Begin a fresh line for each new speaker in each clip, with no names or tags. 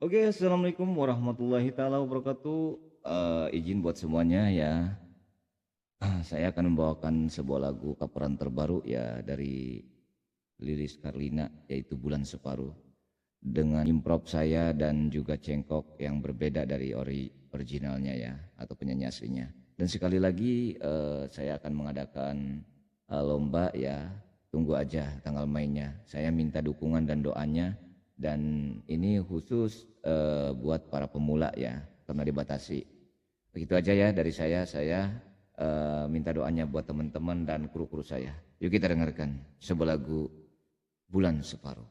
Oke, assalamualaikum warahmatullahi taala wabarakatuh. Izin buat semuanya ya. Saya akan membawakan sebuah lagu coveran terbaru ya dari Lilis Karlina, yaitu Bulan Separuh, dengan improv saya dan juga cengkok yang berbeda dari originalnya ya, atau penyanyi aslinya. Dan sekali lagi saya akan mengadakan lomba ya. Tunggu aja tanggal mainnya. Saya minta dukungan dan doanya. Dan ini khusus buat para pemula ya, karena dibatasi. Begitu aja ya dari saya minta doanya buat teman-teman dan kru-kru saya. Yuk kita dengarkan sebuah lagu Bulan Separuh.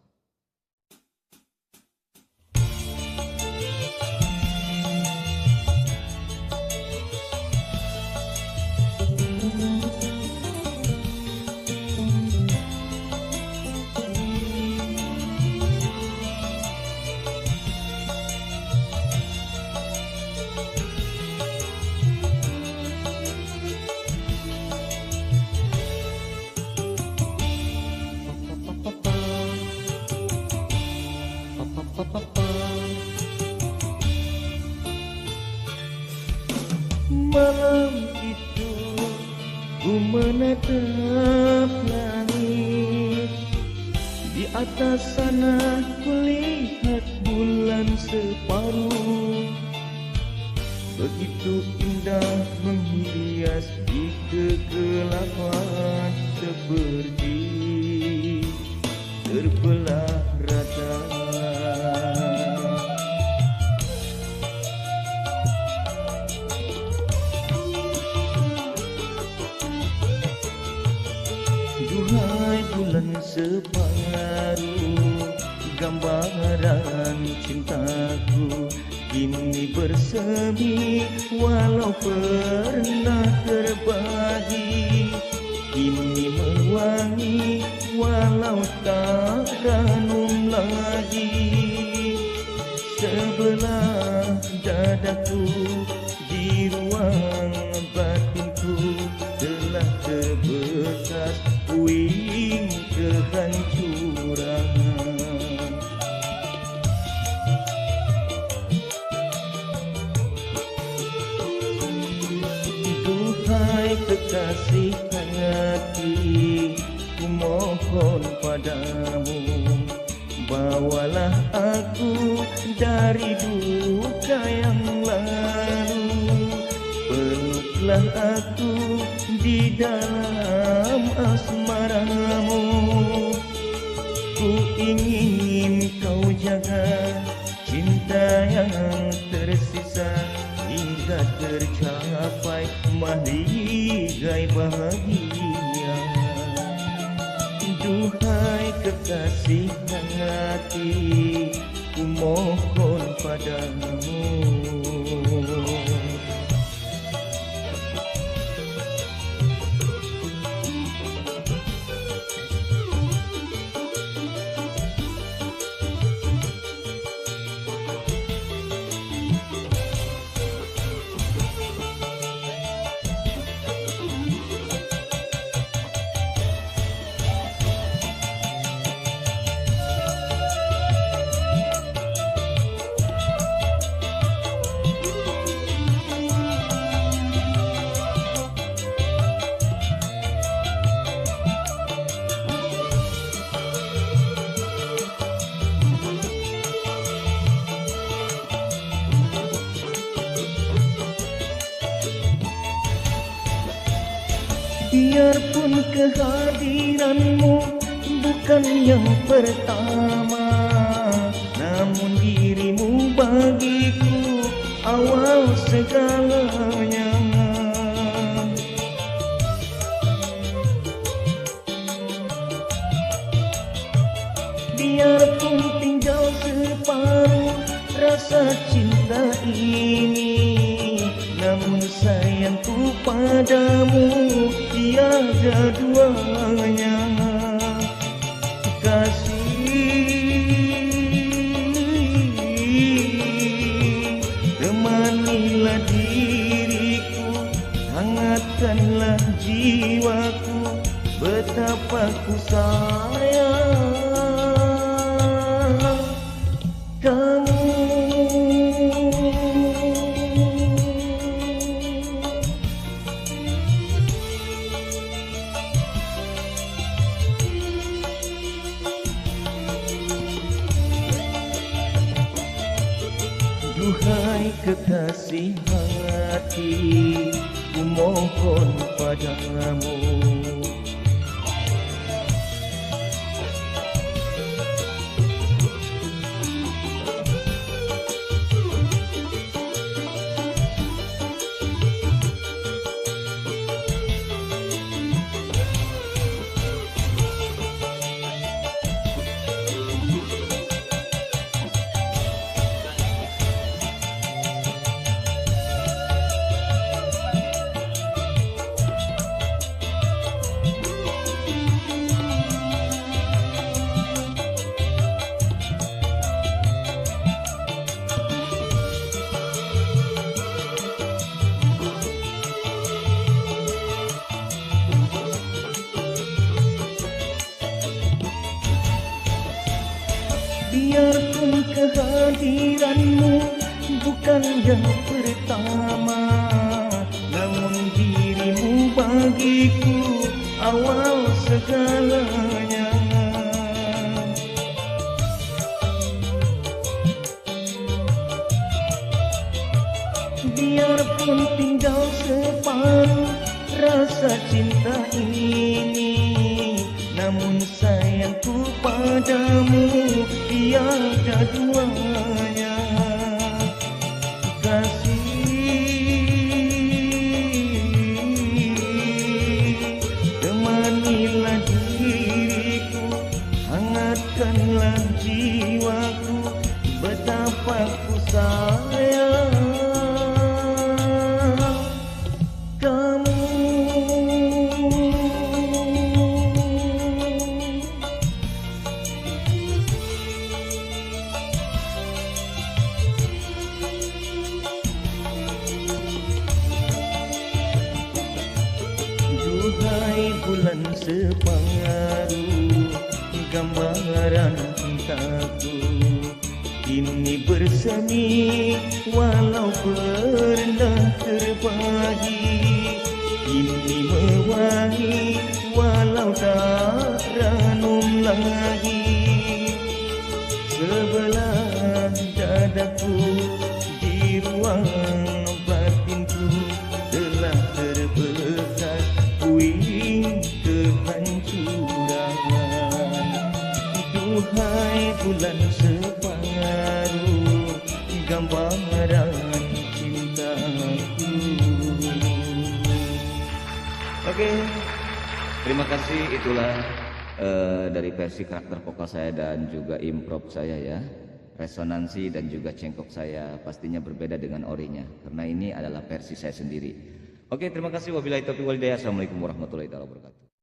Malam itu ku menatap langit, di atas sana kulihat bulan separuh, begitu indah menghias di kegelapan, seperti terbelah rata. Duhai bulan separuh, gambaran cintaku kini bersemi, walau pernah terbagi, kini mewangi walau tak ranum lagi. Sebelah dadaku, di ruang batinku telah terbekas puing kehancuran. Duhai kekasih hati, ku mohon padamu, bawalah aku dari duka yang lalu, peluklah aku di dalam asmaramu. Ku ingin kau jaga cinta yang tersisa hingga tercapai mahligai bahagia. Duhai kekasih hati, ku mohon padamu. Biarpun kehadiranmu bukan yang pertama, namun dirimu bagiku awal segalanya. Biarpun tinggal separuh rasa cinta ini, namun sayangku padamu tiada duanya. Kasih, temanilah diriku, hangatkanlah jiwaku, betapa ku sayang kamu. Duhai kekasih hati, ku mohon padamu. Biarpun kehadiranmu bukan yang pertama, namun dirimu bagiku awal segalanya. Biarpun tinggal separuh rasa cinta ini, namun sayangku padamu tiada duanya. Kasih, temanilah diriku, hangatkanlah jiwaku, betapa ku sayang kamu. Duhai bulan separuh, gambaran cintaku ini bersemi walau pernah terbagi, ini mewangi walau tak ranum lagi. Sebelah dadaku di ruang batinku telah terbekas puing kehancuran. Duhai bulan separuh, gambaran cintaku.
Oke, terima kasih. Itulah dari versi karakter vokal saya dan juga improv saya ya. Resonansi dan juga cengkok saya pastinya berbeda dengan orinya, karena ini adalah versi saya sendiri. Oke, terima kasih. Wabillahi taufiq wal hidayah. Assalamualaikum warahmatullahi wabarakatuh.